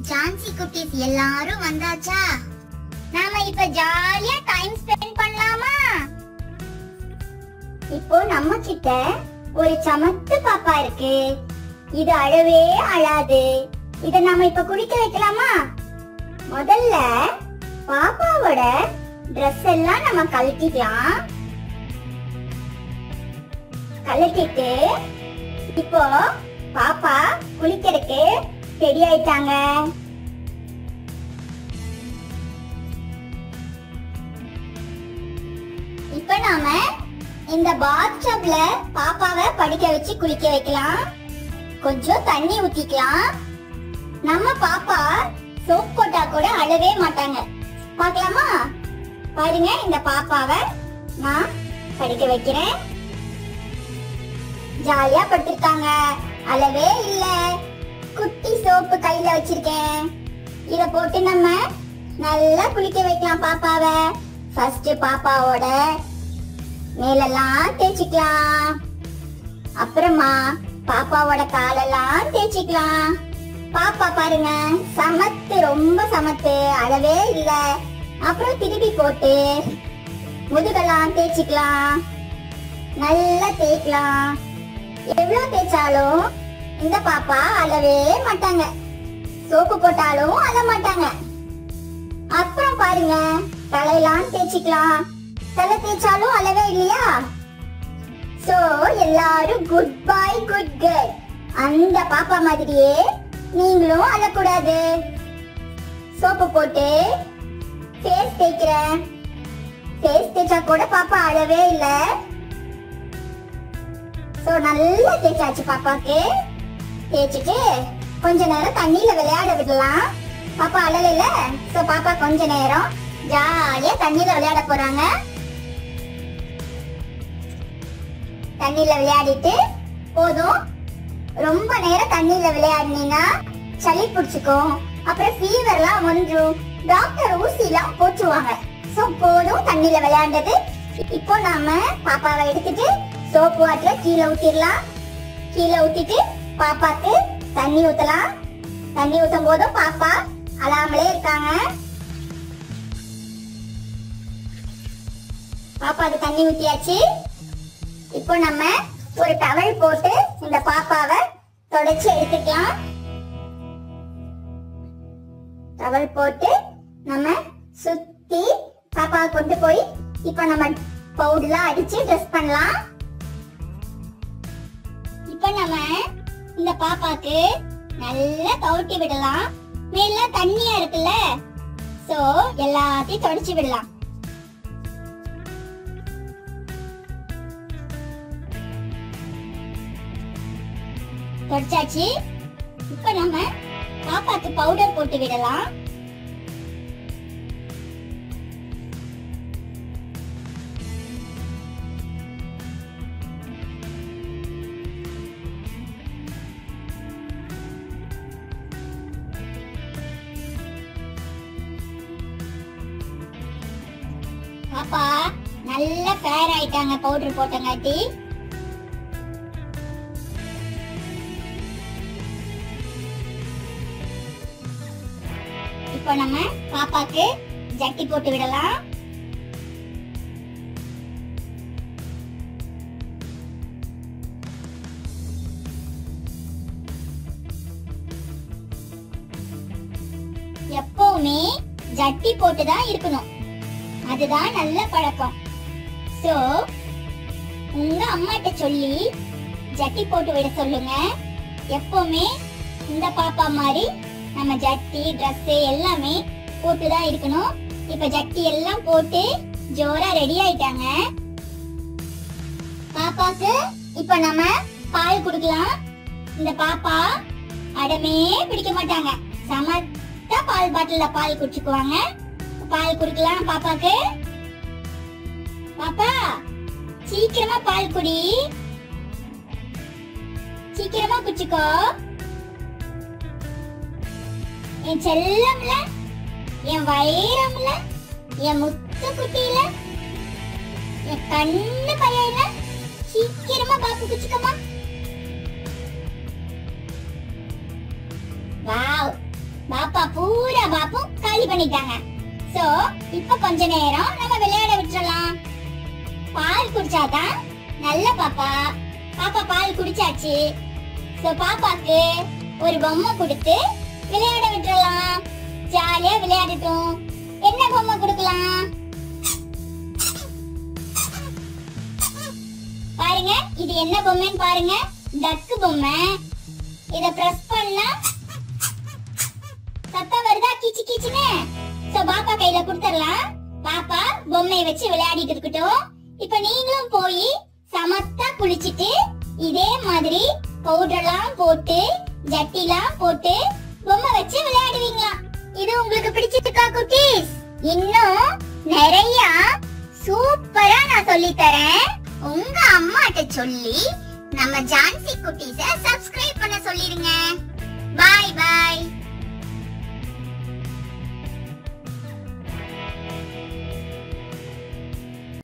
ஜான்சி குட்டீஸ் எல்லாரும் வந்தாச்சா? நாம இப்ப ஜாலியா டைம் ஸ்பெண்ட் பண்ணலாமா? இப்போ நம்ம கிட்ட ஒரு சமத்து பாப்பா இருக்கு. இது அழவே அழாது. இத நாம இப்ப குடிக்க வைக்கலாமா? முதல்ல பாப்பாவோட Dress எல்லாம் நம்ம கழட்டிக்கலாம். கழட்டிட்டு இப்போ பாப்பா குளிக்கிறதுக்கு ரெடி ஆயிட்டாங்க. இப்ப நாம இந்த பாத் டப்ல பாப்பாவை படிக்க வச்சு குளிக்க வைக்கலாம். கொஞ்சம் தண்ணி ஊத்திக்கலாம். நம்ம பாப்பா சோப் போட்டா கூட அழவே மாட்டாங்க. பார்க்கலாமா? பாருங்க, இந்த பாப்பாவை நான் படிக்க வைக்கிறேன். ஜாலியா படுத்திருக்காங்க, அழவே இல்ல. குட்டி சோப்பு கையில வச்சிருக்கேன். இத போட்டு நம்ம நல்லா குளிக்க வைக்கலாம் பாப்பாவை. ஃபர்ஸ்ட் பாப்பாவோட மேலெல்லாம் தேய்ச்சிக்கலாம். அப்புறமா பாப்பாவோட காலெல்லாம் தேய்ச்சிக்கலாம். பாப்பா பாருங்க, சமத்து, ரொம்ப சமத்து, அழவே இல்ல. அப்புறம் திருப்பி போட்டு முதுகெல்லாம் தேய்ச்சிக்கலாம். நல்லா தேய்க்கலாம். எவ்வளவு தேய்ச்சாலும் இந்த பாப்பா அழவே மாட்டாங்க. சோப்பு போட்டாலும் அழ மாட்டாங்க. அப்புறம் பாருங்க, தலையெல்லாம் தேய்ச்சிக்கலாம். தலை தேய்ச்சாலும் அழவே இல்லையா? சோ எல்லாரும் குட் பாய், குட் கேர்ள். அந்த பாப்பா மாதிரியே நீங்களும் அழக்கூடாது. சோப்பு போட்டு ஃபேஸ் தேய்க்கிறேன். ஃபேஸ் தேய்ச்சா கூட பாப்பா அழவே இல்ல. சோ நல்லா தேய்ச்சாச்சு பாப்பாக்கு. தேய்ச்சிட்டு கொஞ்ச நேரம் தண்ணியில விளையாட விடலாம். பாப்பா அழல. சோ பாப்பா கொஞ்ச நேரம் ஜாலியா தண்ணியில விளையாட போறாங்க. தண்ணியில விளையாடிட்டு போதும். ரொம்ப நேரம் தண்ணியில விளையாடினீங்கன்னா சளி பிடிச்சுக்கும். அப்புறம் ஃபீவர்லாம் வந்துரும். டாக்டர் ஊசிலாம் போட்டுருவாங்க. சோ போதும் தண்ணியில விளையாண்டது. இப்போ நாம பாப்பாவை எடுத்துட்டு சோப்பு வாட்டரை கீழே ஊத்திடலாம். கீழே ஊத்திட்டு பாப்பாக்கு தண்ணி ஊத்தலாம். தண்ணி ஊத்தும் போதும் பாப்பா அழாமலே இருக்காங்க. பாப்பாக்கு தண்ணி ஊத்தியாச்சு. இப்போ நம்ம ஒரு டவல் போட்டு இந்த பாப்பாவை தொடச்சு எடுத்துக்கலாம். டவல் போட்டு நம்ம சுத்தி பாப்பாவை கொண்டு போய் இப்போ நம்ம பவுடர்லாம் அடிச்சு ட்ரெஸ் பண்ணலாம். இப்போ நம்ம இந்த பாப்பாக்கு நல்லா கவுட்டி விடலாம். மேல தண்ணியா இருக்குல்ல, சோ எல்லாத்தையும் தொடச்சு விடலாம். தொடச்சாச்சு. இப்ப நம்ம பாப்பாக்கு பவுடர் போட்டு விடலாம். பாப்பா நல்ல ஃபேர் ஆயிட்டாங்க பவுடர் போட்டங்காட்டி. இப்போ நம்ம பாப்பாக்கு ஜட்டி போட்டு விடலாம். எப்பவுமே ஜட்டி போட்டுதான் இருக்கணும். அதுதான் நல்ல பழக்கம். சோ உங்க அம்மாட்ட சொல்லி ஜட்டி போட்டு விட சொல்லுங்க. எப்பவுமே இந்த பாப்பா மாதிரி நம்ம ஜட்டி, Dress எல்லாமே போட்டுதான் இருக்கணும். இப்ப ஜட்டி எல்லாம் போட்டு ஜோரா ரெடி ஆயிட்டாங்க. பாப்பாக்கு இப்ப நம்ம பால் குடுக்கலாம். இந்த பாப்பா அடமே பிடிக்க மாட்டாங்க. சமத்தா பால் பாட்டில்ல பால் குடிச்சுக்குவாங்க. பால் குடிக்கலாம் பாப்பாக்கு. பாப்பா சீக்கிரமா பால் குடி. சீக்கிரமா குடிச்சுக்கோ. என் செல்லம்ல, என் வைரம்ல, என் முத்து குட்டியில, என் கண்ணு பையன்ல சீக்கிரமா பாப்பு குடிச்சுக்கமா. வாவ், பாப்பா பூரா பாப்பும் காலி பண்ணிட்டாங்க. சோ இப்ப கொஞ்ச நேரம் நம்ம விளையாட விட்டுறலாம். பால் குடிச்சாதான் நல்ல பாப்பா. பாப்பா பால் குடிச்சாச்சு. சோ பாப்பாக்கு ஒரு பொம்மை கொடுத்து விளையாட விட்டுறலாம். ஜாலியா விளையாடட்டும். என்ன பொம்மை கொடுக்கலாம்? பாருங்க, இது என்ன பொம்மைன்னு பாருங்க. டக்கு பொம்மை. இத பிரஸ் பண்ணா சத்தம் வருதா, கீச்சு கீச்சுன்னு. சோ பாப்பா கையில கொடுத்துடலாம். பாப்பா பொம்மையை வச்சு விளையாடிட்டு இருக்கட்டும். இப்ப நீங்களும் போய் சமத்தா குளிச்சிட்டு இதே மாதிரி பவுடர்லாம் போட்டு ஜட்டிலாம் போட்டு பொம்மை வச்சு விளையாடுவீங்களா? இது உங்களுக்கு பிடிச்சிருக்கா குட்டீஸ்? இன்னும் நிறைய சூப்பரா நான் சொல்லி தரேன். உங்க அம்மாட்ட சொல்லி நம்ம ஜான்சி குட்டீஸை சப்ஸ்கிரைப் பண்ண சொல்லிருங்க. பாய் பாய்.